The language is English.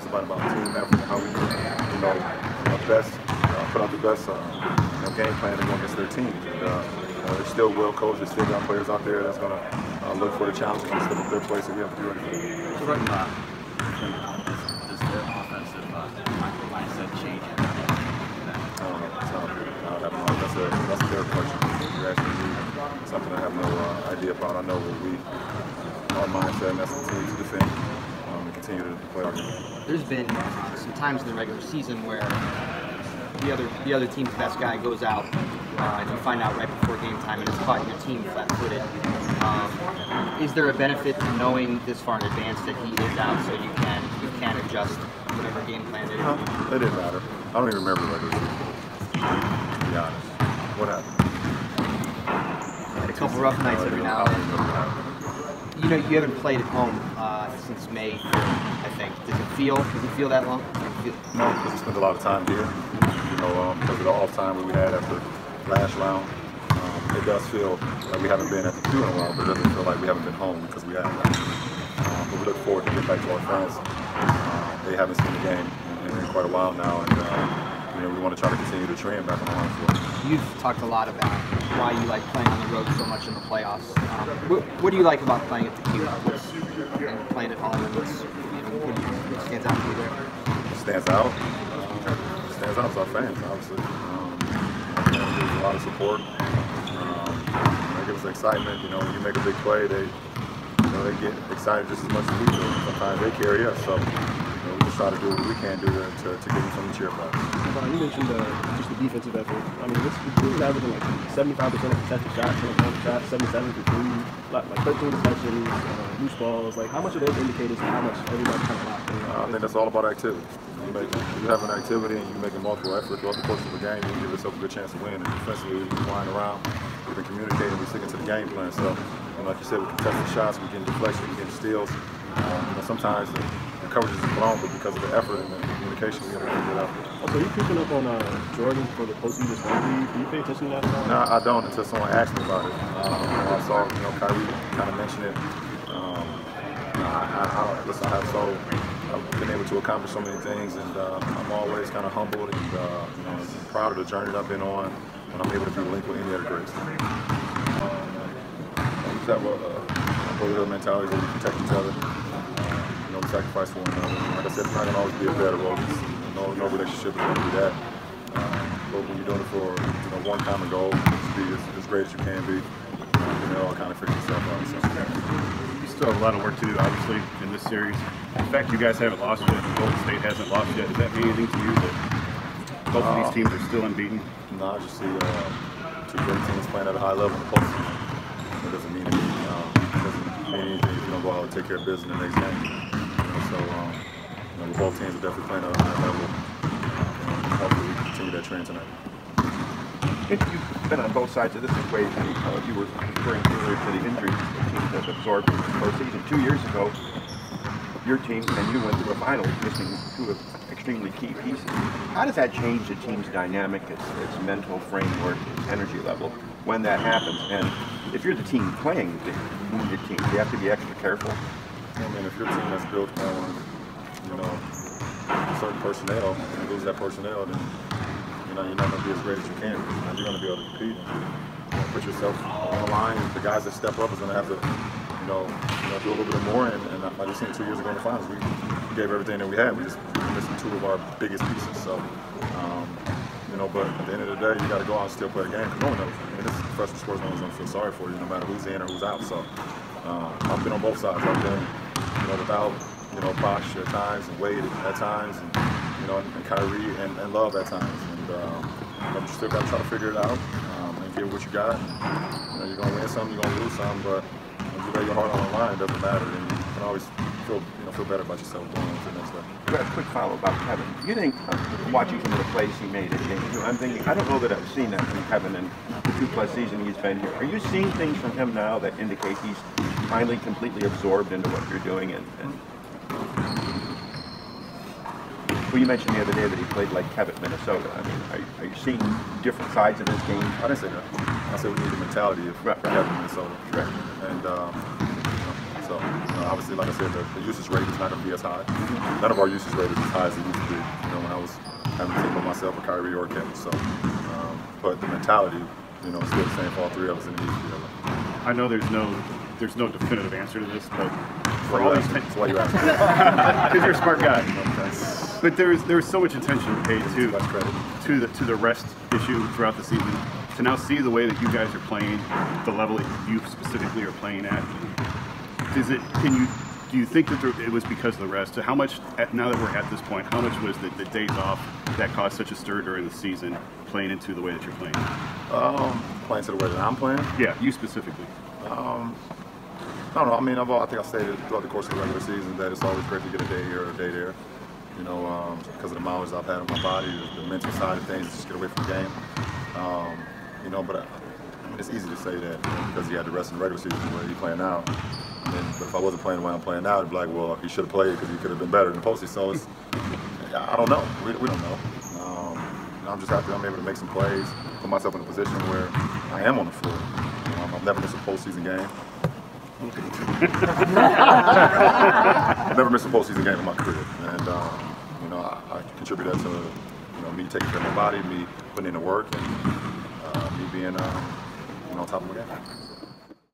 it's about team effort and how we best put out the best game plan and go against their team. And they're still well coached. There's still got players out there that's going to look for the challenges and step up their play, so we have to be ready for that. So right now, does their offensive mindset change? That's a fair question. You're asking me something I have no idea about. I know our mindset, and that's the team to defend and continue to play our game. There's been some times in the regular season where the other team's best guy goes out and you find out right before game time and it's caught your team flat-footed. Is there a benefit to knowing this far in advance that he is out so you can adjust whatever game plan it is? It didn't matter. I don't even remember the regular season, to be honest. What happened? Had a couple rough nights every now and then. You know, you haven't played at home since May, I think. Does it feel that long? No, because we spent a lot of time here. Because of the off time we had after last round. It does feel like we haven't been at the Q in a while, but it doesn't feel like we haven't been home because we haven't. But we look forward to getting back to our friends. They haven't seen the game in quite a while now, and we want to try to continue the trend back on the line floor. You've talked a lot about why you like playing on the road so much in the playoffs. What do you like about playing at the Q and playing at home? And what stands out to you there? What stands out? What stands out is our fans, obviously. Our fans give us a lot of support. They give us excitement. When you make a big play, they get excited just as much as we do. Sometimes they carry us. So we just try to do what we can do to give them something to cheer about. You mentioned just the defensive effort. I mean, this is averaging like 75% of contested shots, 77 for 3, like 13 deflections, loose balls. Like, how much of those indicators and how much everybody kind of locked in? I think that's all about activity. You have an activity and you're making multiple efforts throughout the course of the game, you can give yourself a good chance to win. And defensively, we've been flying around, we've been communicating, we're sticking to the game plan. So, like you said, we contested shots, we're getting deflections, we're getting steals. Sometimes the coverage is blown, but because of the effort and the communication, we have to figure it out. So you picking up on Jordan for the postseason strategy? Do you pay attention to that? No, I don't until someone asks me about it. I saw, KYRIE kind of mention it. I've been able to accomplish so many things, and I'm always kind of humbled and proud of the journey that I've been on when I'm able to be linked with any other greats. We just have a brotherhood mentality where we protect each other, we sacrifice for one another. Like I said, it's not going to always be a better role. No relationship is going to be that. But when you're doing it for one common goal, to be as great as you can be, it all kind of figures itself out. So. You still have a lot of work to do, obviously, in this series. In fact, you guys haven't lost yet. Golden State hasn't lost yet. Does that mean anything to you that both of these teams are still unbeaten? No, I just see two great teams playing at a high level in the postseason. It doesn't mean anything. It doesn't mean anything if you don't go out and take care of business in the next game. So, both teams are definitely playing at a high level. Hopefully, we can continue that trend tonight. You've been on both sides of this equation. You were referring earlier to the injuries the teams have absorbed in the postseason. 2 years ago, your team and you went to the finals missing two extremely key pieces. How does that change the team's dynamic, its mental framework, its energy level when that happens? And if you're the team playing the wounded team, you have to be extra careful. I mean, if your team is built on, certain personnel, and you lose that personnel, then you're not going to be as great as you can. You're going to be able to compete. Put yourself on the line. The guys that step up is going to have to, do a little bit more. And like you seen 2 years ago in the finals, we gave everything that we had. We just missed two of our biggest pieces. So, but at the end of the day, you got to go out and still play the game. Because no one knows. I mean, this is professional sports. No one's going to feel sorry for you, no matter who's in or who's out. So, I've been on both sides. I've been, without, Bosh at times and Wade at times, and KYRIE and Love at times. And you still got to try to figure it out and give what you got. You're going to win some, you're going to lose some, but when you lay your heart on the line, it doesn't matter. And you can always feel better about yourself going on to the next level. A quick follow about Kevin. You think, watching some of the plays he made at game 2, I'm thinking, I don't know that I've seen that from Kevin in the 2+ seasons he's been here. Are you seeing things from him now that indicate he's finally completely absorbed into what you're doing? Well, you mentioned the other day that he played like Kevin, Minnesota. I mean, are you seeing different sides of his game? I didn't say that. I said we need the mentality of Kevin, Minnesota. Right. And So, obviously, like I said, the usage rate is not going to be as high. None of our usage rate is as high as it used to be, when I was having a team with myself or KYRIE or Kevin. So, but the mentality, is still the same for all three of us in the each together. I know there's no definitive answer to this, but for all these That's why you ask. because you're a smart guy. But there's so much attention paid to the rest issue throughout the season. To now see the way that you guys are playing, the level that you specifically are playing at, do you think that it was because of the rest? So how much, now that we're at this point, how much was the days off that caused such a stir during the season playing into the way that you're playing? Playing to the way that I'm playing? Yeah, you specifically. I don't know. I mean, I think I stated throughout the course of the regular season that it's always great to get a day here or a day there. Because of the mileage I've had on my body, the mental side of things, just get away from the game. But I mean, it's easy to say that because he had the rest in the regular season where he's playing now. But if I wasn't playing the way I'm playing now, it'd be like, well, he should have played because he could have been better in the postseason. So it's, I don't know. We don't know. I'm just happy I'm able to make some plays, put myself in a position where I am on the floor. I've never missed a postseason game. I've never missed a postseason game in my career, and I contribute that to me taking care of my body, me putting in the work, and me being on top of my game.